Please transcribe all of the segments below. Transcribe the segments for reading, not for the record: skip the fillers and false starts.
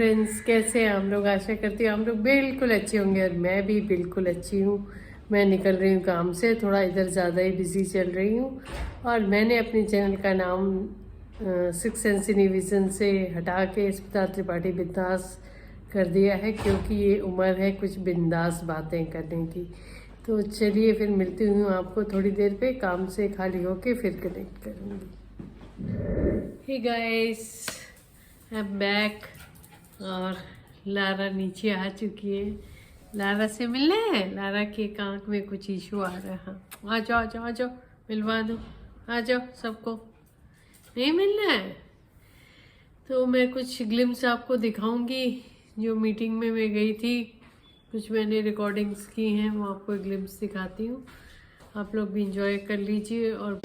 Friends, कैसे हैं हम लोग? आशा करती हूँ हम लोग बिल्कुल अच्छे होंगे और मैं भी बिल्कुल अच्छी हूँ। मैं निकल रही हूँ काम से, थोड़ा इधर ज़्यादा ही बिजी चल रही हूँ और मैंने अपने चैनल का नाम सिक्स सेंस विजन से हटा के स्मिता त्रिपाठी बिंदास कर दिया है, क्योंकि ये उम्र है कुछ बिंदास बातें करने की। तो चलिए फिर मिलती हूँ आपको थोड़ी देर पे, काम से खाली होके फिर कनेक्ट करूँगी। Hey guys, I am back और लारा नीचे आ चुकी है। लारा से मिलना है। लारा के आंख में कुछ इशू आ रहा है। आ जाओ आ जाओ आ जाओ, मिलवा दो। आ जाओ, सबको नहीं मिलना है तो मैं कुछ ग्लिम्स आपको दिखाऊंगी। जो मीटिंग में मैं गई थी, कुछ मैंने रिकॉर्डिंग्स की हैं, वो आपको ग्लिम्स दिखाती हूँ। आप लोग भी इंजॉय कर लीजिए। और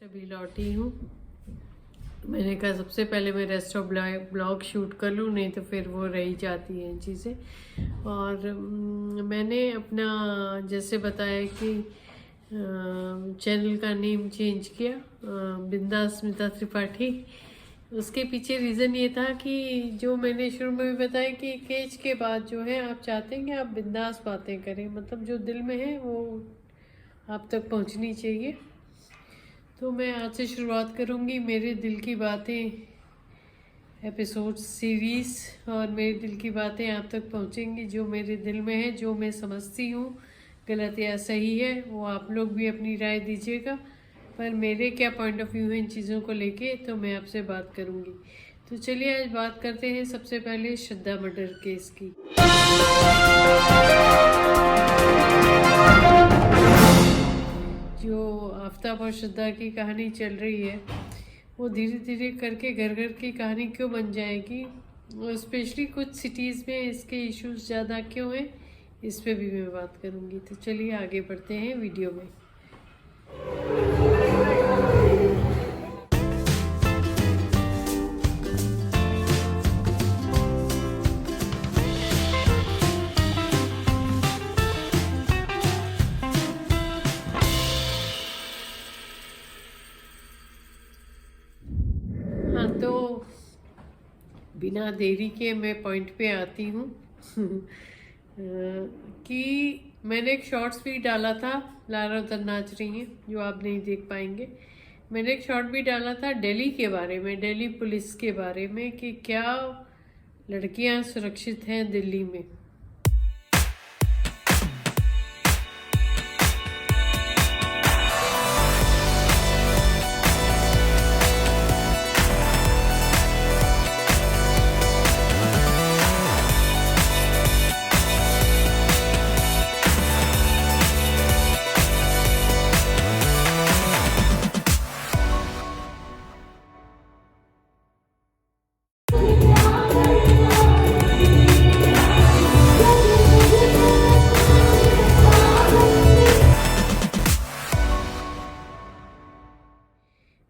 अभी लौटी हूँ। मैंने कहा सबसे पहले मैं रेस्ट ऑफ ब्लॉग शूट कर लूँ, नहीं तो फिर वो रह जाती हैं चीज़ें। और मैंने अपना जैसे बताया कि चैनल का नेम चेंज किया, बिंदास स्मिता त्रिपाठी। उसके पीछे रीज़न ये था कि जो मैंने शुरू में भी बताया कि एक एज के बाद जो है आप चाहते हैं कि आप बिंदास बातें करें, मतलब जो दिल में है वो आप तक पहुंचनी चाहिए। तो मैं आज से शुरुआत करूंगी मेरे दिल की बातें एपिसोड सीरीज़, और मेरे दिल की बातें आप तक पहुंचेंगी जो मेरे दिल में है, जो मैं समझती हूँ गलत या सही है। वो आप लोग भी अपनी राय दीजिएगा, पर मेरे क्या पॉइंट ऑफ व्यू है इन चीज़ों को लेके, तो मैं आपसे बात करूंगी। तो चलिए आज बात करते हैं सबसे पहले श्रद्धा मर्डर केस की। जो आफ्ताब और श्रद्धा की कहानी चल रही है, वो धीरे धीरे करके घर घर की कहानी क्यों बन जाएगी, और स्पेशली कुछ सिटीज़ में इसके इश्यूज ज़्यादा क्यों हैं, इस पे भी मैं बात करूँगी। तो चलिए आगे बढ़ते हैं वीडियो में। हाँ, तो बिना देरी के मैं पॉइंट पे आती हूँ कि मैंने एक शॉर्ट्स भी डाला था, लारा उधर नाच रही हैं जो आप नहीं देख पाएंगे। मैंने एक शॉर्ट भी डाला था दिल्ली के बारे में, दिल्ली पुलिस के बारे में, कि क्या लड़कियां सुरक्षित हैं दिल्ली में।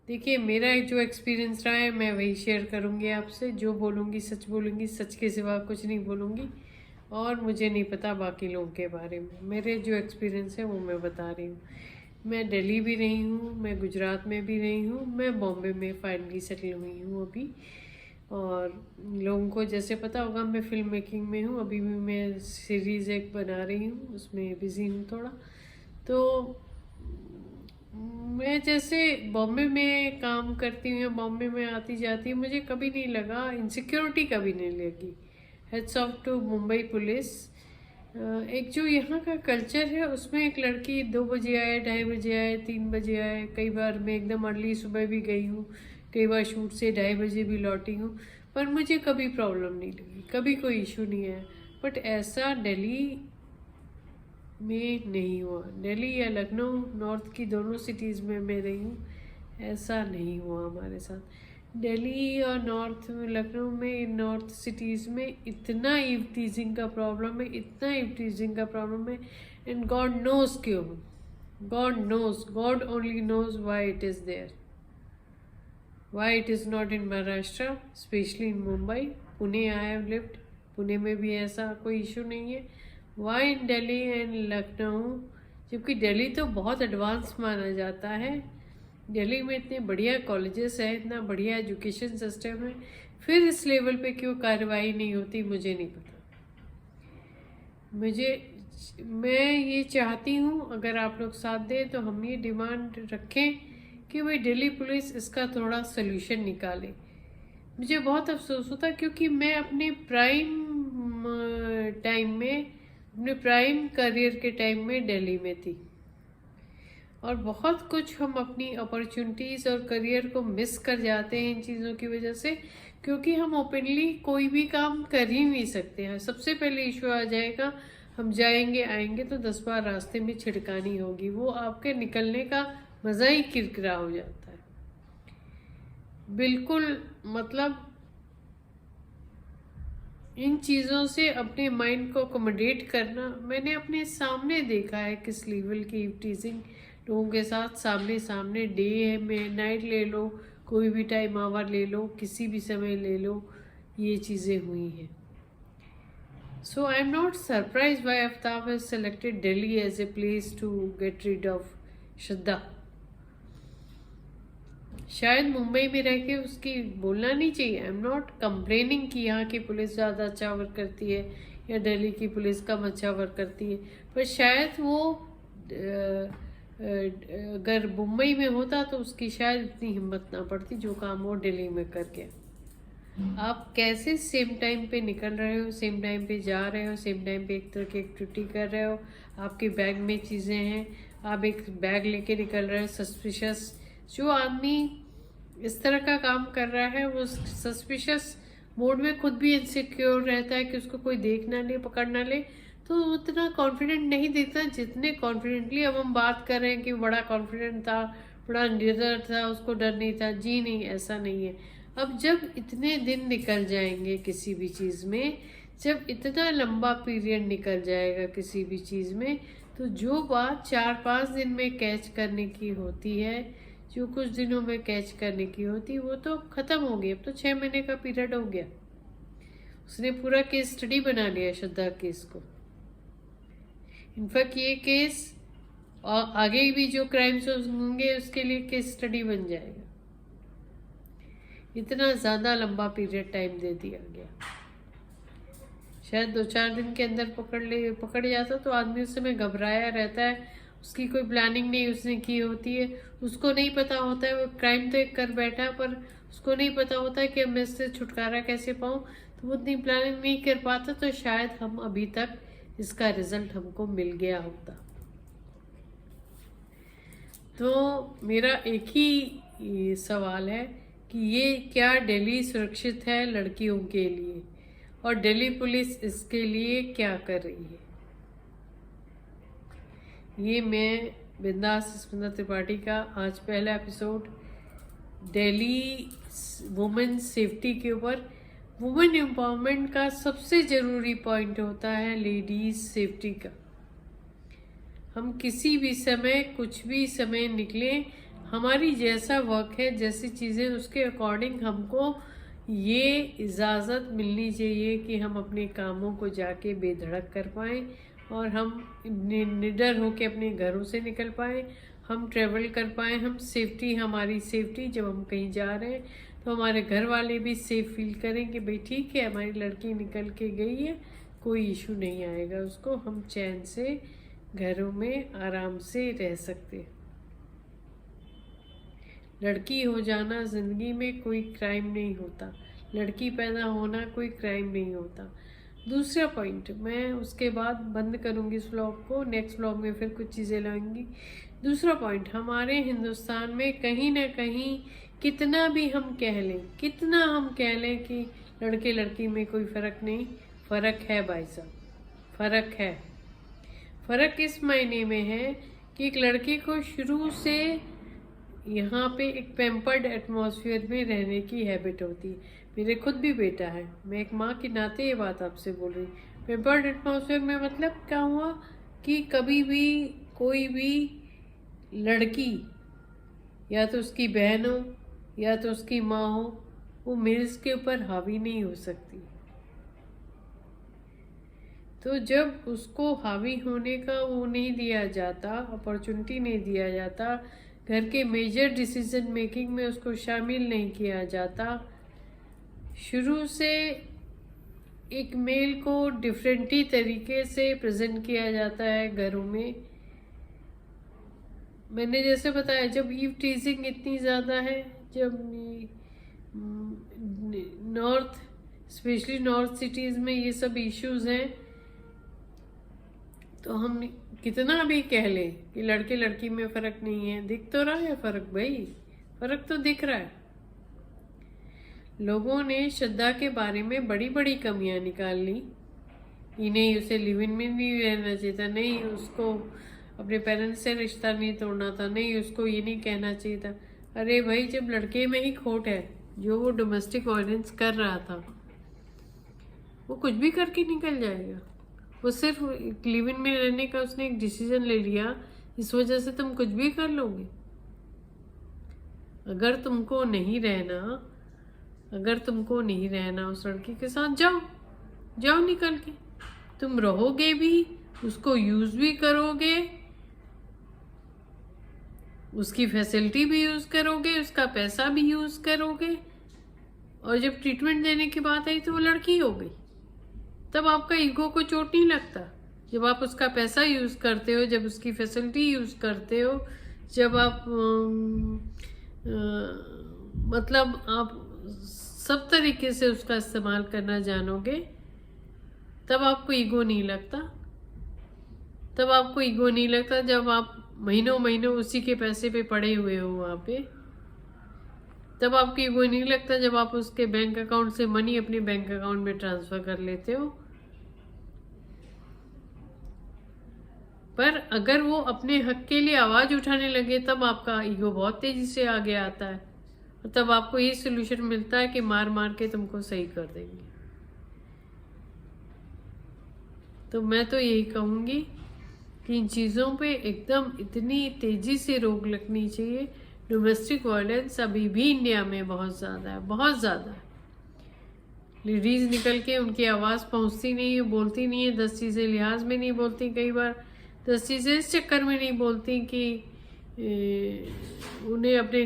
देखिए, मेरा जो एक्सपीरियंस रहा है मैं वही शेयर करूँगी आपसे। जो बोलूँगी सच बोलूँगी, सच के सिवा कुछ नहीं बोलूँगी, और मुझे नहीं पता बाकी लोगों के बारे में। मेरे जो एक्सपीरियंस है वो मैं बता रही हूँ। मैं दिल्ली भी रही हूँ, मैं गुजरात में भी रही हूँ, मैं बॉम्बे में फाइनली सेटल हुई हूँ अभी। और लोगों को जैसे पता होगा मैं फिल्म मेकिंग में हूँ, अभी भी मैं सीरीज़ एक बना रही हूँ, उसमें बिज़ी हूँ थोड़ा। तो मैं जैसे बॉम्बे में काम करती हूँ या बॉम्बे में आती जाती हूँ, मुझे कभी नहीं लगा इनसिक्योरिटी, कभी नहीं लगी। Heads off to Mumbai police. एक जो यहाँ का कल्चर है उसमें एक लड़की 2 बजे आए, 2:30 बजे आए, 3 बजे आए, कई बार मैं एकदम अर्ली सुबह भी गई हूँ, कई बार शूट से 2:30 बजे भी लौटी हूँ, पर मुझे कभी प्रॉब्लम नहीं लगी, कभी कोई इशू नहीं है। बट ऐसा दिल्ली में नहीं हुआ। दिल्ली या लखनऊ, नॉर्थ की दोनों सिटीज़ में मैं रही हूँ, ऐसा नहीं हुआ हमारे साथ। दिल्ली और नॉर्थ में, लखनऊ में, नॉर्थ सिटीज़ में इतना ईव टीजिंग का प्रॉब्लम है, इतना ईव टीजिंग का प्रॉब्लम है, एंड गॉड नोज क्यों। God knows, God only knows why it is there, why it is not in Maharashtra, specially in Mumbai, Pune I have lived Pune में भी ऐसा कोई इशू नहीं है। Why in Delhi and Lucknow, जबकि दिल्ली तो बहुत एडवांस माना जाता है। दिल्ली में इतने बढ़िया कॉलेजेस हैं, इतना बढ़िया एजुकेशन सिस्टम है, फिर इस लेवल पे क्यों कार्रवाई नहीं होती मुझे नहीं पता। मैं ये चाहती हूँ अगर आप लोग साथ दें तो हम ये डिमांड रखें कि भाई दिल्ली पुलिस इसका थोड़ा सोल्यूशन निकाले। मुझे बहुत अफसोस होता क्योंकि मैं अपने प्राइम टाइम में, अपने प्राइम करियर के टाइम में दिल्ली में थी, और बहुत कुछ हम अपनी अपॉर्चुनिटीज़ और करियर को मिस कर जाते हैं इन चीज़ों की वजह से, क्योंकि हम ओपनली कोई भी काम कर ही नहीं सकते हैं। सबसे पहले इशू आ जाएगा, हम जाएंगे आएंगे तो 10 बार रास्ते में छिड़कानी होगी, वो आपके निकलने का मज़ा ही किरकिरा हो जाता है। बिल्कुल मतलब इन चीज़ों से अपने माइंड को अकोमोडेट करना, मैंने अपने सामने देखा है किस लेवल की टीजिंग लोगों के साथ सामने सामने, डे में नाइट ले लो, कोई भी टाइम आवर ले लो, किसी भी समय ले लो, ये चीज़ें हुई हैं। So I am not surprise why Aftab has selected Delhi as a place to get rid of Shraddha. शायद मुंबई में रह के उसकी बोलना नहीं चाहिए। आई एम नॉट कंप्लेनिंग कि यहाँ की पुलिस ज़्यादा अच्छा वर्क करती है या दिल्ली की पुलिस कम अच्छा वर्क करती है, पर शायद वो अगर मुंबई में होता तो उसकी शायद इतनी हिम्मत ना पड़ती जो काम वो दिल्ली में कर गया। आप कैसे सेम टाइम पे निकल रहे हो, सेम टाइम पे जा रहे हो, सेम टाइम पे एक तरह की एक्टिविटी कर रहे हो, आपके बैग में चीज़ें हैं, आप एक बैग लेके निकल रहे हो सस्पिशियस। जो आदमी इस तरह का काम कर रहा है वो सस्पिशियस मोड में खुद भी इनसिक्योर रहता है कि उसको कोई देख ना ले, पकड़ ना ले, तो उतना कॉन्फिडेंट नहीं देता जितने कॉन्फिडेंटली अब हम बात कर रहे हैं कि बड़ा कॉन्फिडेंट था, बड़ा निडर था, उसको डर नहीं था। जी नहीं, ऐसा नहीं है। अब जब इतने दिन निकल जाएंगे किसी भी चीज़ में, जब इतना लंबा पीरियड निकल जाएगा किसी भी चीज़ में, तो जो बात 4-5 दिन में कैच करने की होती है, जो कुछ दिनों में कैच करने की होती, वो तो ख़त्म हो गई। अब तो 6 महीने का पीरियड हो गया। उसने पूरा केस स्टडी बना लिया श्रद्धा केस को। इनफैक्ट ये केस आगे भी जो क्राइम्स होंगे उसके लिए केस स्टडी बन जाएगा। इतना ज़्यादा लंबा पीरियड टाइम दे दिया गया। शायद 2-4 दिन के अंदर पकड़ जाता तो आदमी उस समय घबराया रहता है, उसकी कोई प्लानिंग नहीं उसने की होती है, उसको नहीं पता होता है वो क्राइम तो एक कर बैठा, पर उसको नहीं पता होता है कि अब मैं इससे छुटकारा कैसे पाऊँ, तो वो इतनी प्लानिंग नहीं कर पाता, तो शायद हम अभी तक इसका रिजल्ट हमको मिल गया होता। तो मेरा एक ही सवाल है कि ये क्या दिल्ली सुरक्षित है लड़कियों के लिए, और दिल्ली पुलिस इसके लिए क्या कर रही है। ये मैं बिंदास स्पंदना त्रिपाठी का आज पहला एपिसोड दिल्ली वुमेन सेफ्टी के ऊपर। वुमेन एम्पावरमेंट का सबसे ज़रूरी पॉइंट होता है लेडीज़ सेफ्टी का। हम किसी भी समय कुछ भी समय निकलें, हमारी जैसा वर्क है, जैसी चीज़ें, उसके अकॉर्डिंग हमको ये इजाज़त मिलनी चाहिए कि हम अपने कामों को जाके बेधड़क कर पाएँ, और हम निडर होके अपने घरों से निकल पाएँ, हम ट्रेवल कर पाएँ, हम सेफ्टी, हमारी सेफ्टी, जब हम कहीं जा रहे हैं तो हमारे घर वाले भी सेफ फील करें कि भाई ठीक है हमारी लड़की निकल के गई है, कोई इशू नहीं आएगा उसको, हम चैन से घरों में आराम से रह सकते हैं। लड़की हो जाना ज़िंदगी में कोई क्राइम नहीं होता, लड़की पैदा होना कोई क्राइम नहीं होता। दूसरा पॉइंट, मैं उसके बाद बंद करूँगी इस व्लॉग को, नेक्स्ट व्लॉग में फिर कुछ चीज़ें लाऊंगी। दूसरा पॉइंट, हमारे हिंदुस्तान में कहीं ना कहीं कितना भी हम कह लें, कितना हम कह लें कि लड़के लड़की में कोई फ़र्क नहीं, फ़र्क है भाई साहब, फ़र्क है। फ़र्क इस मायने में है कि एक लड़के को शुरू से यहाँ पे एक पैम्पर्ड एटमॉस्फेयर में रहने की हैबिट होती है। मेरे खुद भी बेटा है, मैं एक माँ के नाते ये बात आपसे बोल रही। पैम्पर्ड एटमॉस्फेयर में मतलब क्या हुआ कि कभी भी कोई भी लड़की, या तो उसकी बहन हो या तो उसकी माँ हो, वो मेल्स के ऊपर हावी नहीं हो सकती। तो जब उसको हावी होने का वो नहीं दिया जाता, अपॉर्चुनिटी नहीं दिया जाता, घर के मेजर डिसीजन मेकिंग में उसको शामिल नहीं किया जाता, शुरू से एक मेल को डिफरेंट ही तरीके से प्रेजेंट किया जाता है घरों में। मैंने जैसे बताया, जब ईव टीजिंग इतनी ज़्यादा है, जब नॉर्थ, स्पेशली नॉर्थ सिटीज़ में ये सब इश्यूज हैं, तो हम कितना भी कह लें कि लड़के लड़की में फ़र्क नहीं है, दिख तो रहा है फ़र्क भाई, फ़र्क तो दिख रहा है। लोगों ने श्रद्धा के बारे में बड़ी बड़ी कमियां निकाल ली कि नहीं, उसे लिव इन में नहीं रहना चाहिए था, नहीं उसको अपने पेरेंट्स से रिश्ता नहीं तोड़ना था, नहीं उसको ये नहीं कहना चाहिए था। अरे भाई, जब लड़के में ही खोट है, जो वो डोमेस्टिक वायलेंस कर रहा था, वो कुछ भी करके निकल जाएगा। वो सिर्फ लिव इन में रहने का उसने एक डिसीजन ले लिया, इस वजह से तुम कुछ भी कर लोगे। अगर तुमको नहीं रहना उस लड़की के साथ, जाओ निकल के। तुम रहोगे भी, उसको यूज भी करोगे, उसकी फैसिलिटी भी यूज करोगे, उसका पैसा भी यूज करोगे, और जब ट्रीटमेंट देने की बात आई तो वो लड़की हो गई। तब आपका ईगो को चोट नहीं लगता। जब आप उसका पैसा यूज करते हो, जब उसकी फैसिलिटी यूज करते हो, जब आप मतलब आप सब तरीके से उसका इस्तेमाल करना जानोगे, तब आपको ईगो नहीं लगता। जब आप महीनों उसी के पैसे पे पड़े हुए हो वहाँ पे, तब आपको ईगो नहीं लगता। जब आप उसके बैंक अकाउंट से मनी अपने बैंक अकाउंट में ट्रांसफर कर लेते हो। पर अगर वो अपने हक के लिए आवाज उठाने लगे, तब आपका ईगो बहुत तेजी से आगे आता है, और तब आपको ये सोल्यूशन मिलता है कि मार मार के तुमको सही कर देंगे। तो मैं तो यही कहूँगी कि इन चीज़ों पे एकदम इतनी तेजी से रोक लगनी चाहिए। डोमेस्टिक वायलेंस अभी भी इंडिया में बहुत ज़्यादा है। लेडीज़ निकल के, उनकी आवाज़ पहुँचती नहीं है, बोलती नहीं है, 10 चीज़ें लिहाज में नहीं बोलती, कई बार 10 चीज़ें इस चक्कर में नहीं बोलती कि उन्हें अपने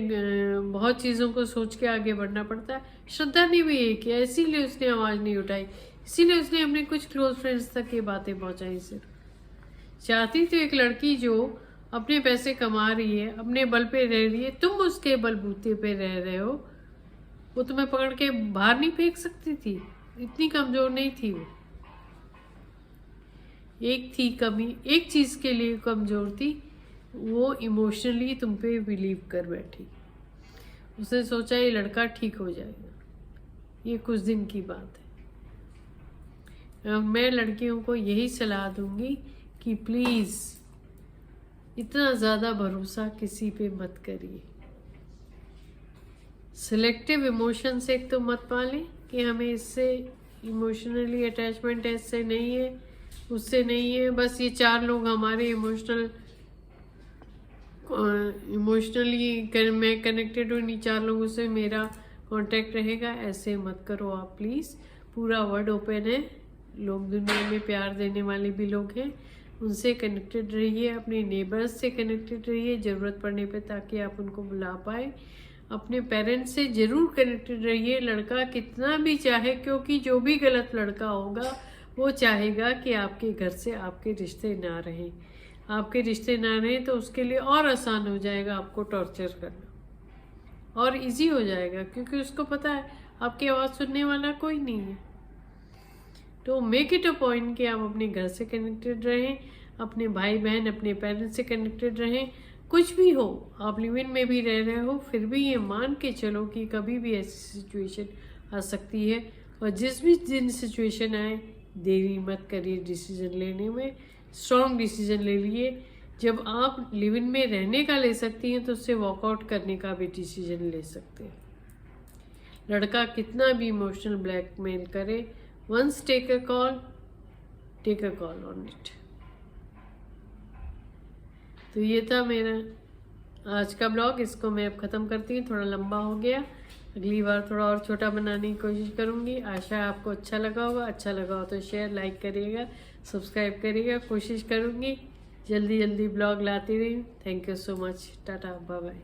बहुत चीज़ों को सोच के आगे बढ़ना पड़ता है। श्रद्धा ने भी यही किया, इसीलिए उसने आवाज़ नहीं उठाई, इसीलिए उसने अपने कुछ क्लोज फ्रेंड्स तक ये बातें पहुंचाई। सिर्फ चाहती तो एक लड़की जो अपने पैसे कमा रही है, अपने बल पे रह रही है, तुम उसके बलबूते पे रह रहे हो, वो तुम्हें पकड़ के बाहर नहीं फेंक सकती थी? इतनी कमजोर नहीं थी वो। एक थी कमी, एक चीज़ के लिए कमजोर थी, वो इमोशनली तुम पे बिलीव कर बैठी। उसने सोचा ये लड़का ठीक हो जाएगा, ये कुछ दिन की बात है। मैं लड़कियों को यही सलाह दूंगी कि प्लीज़ इतना ज़्यादा भरोसा किसी पे मत करिए। सिलेक्टिव इमोशन से एक तो मत पालें कि हमें इससे इमोशनली अटैचमेंट है, इससे नहीं है, उससे नहीं है, बस ये 4 लोग हमारे इमोशनली मैं कनेक्टेड हूँ, इन्हीं 4 लोगों से मेरा कांटेक्ट रहेगा। ऐसे मत करो आप प्लीज़। पूरा वर्ल्ड ओपन है, लोग दुनिया में प्यार देने वाले भी लोग हैं, उनसे कनेक्टेड रहिए, अपने नेबर्स से कनेक्टेड रहिए ज़रूरत पड़ने पे, ताकि आप उनको बुला पाए। अपने पेरेंट्स से ज़रूर कनेक्टेड रहिए, लड़का कितना भी चाहे, क्योंकि जो भी गलत लड़का होगा वो चाहेगा कि आपके घर से आपके रिश्ते ना रहें। आपके रिश्ते ना रहें तो उसके लिए और आसान हो जाएगा आपको टॉर्चर करना, और इजी हो जाएगा, क्योंकि उसको पता है आपकी आवाज़ सुनने वाला कोई नहीं है। तो मेक इट अ पॉइंट कि आप अपने घर से कनेक्टेड रहें, अपने भाई बहन, अपने पेरेंट्स से कनेक्टेड रहें। कुछ भी हो, आप लिव इन में भी रह रहे हो, फिर भी ये मान के चलो कि कभी भी ऐसी सिचुएशन आ सकती है, और जिस भी दिन सिचुएशन आए देरी मत करिए डिसीजन लेने में। स्ट्रॉन्ग डिसीजन ले लिए। जब आप लिव इन में रहने का ले सकती हैं तो उससे वॉकआउट करने का भी डिसीजन ले सकते हैं। लड़का कितना भी इमोशनल ब्लैकमेल करे, once take a call on it. तो ये था मेरा आज का ब्लॉग, इसको मैं अब ख़त्म करती हूँ, थोड़ा लंबा हो गया। अगली बार थोड़ा और छोटा बनाने की कोशिश करूँगी। आशा है आपको अच्छा लगा होगा। अच्छा लगा हो तो शेयर लाइक करिएगा, सब्सक्राइब करिएगा। कोशिश करूँगी जल्दी जल्दी ब्लॉग लाती रही। Thank you so much. Tata, bye bye.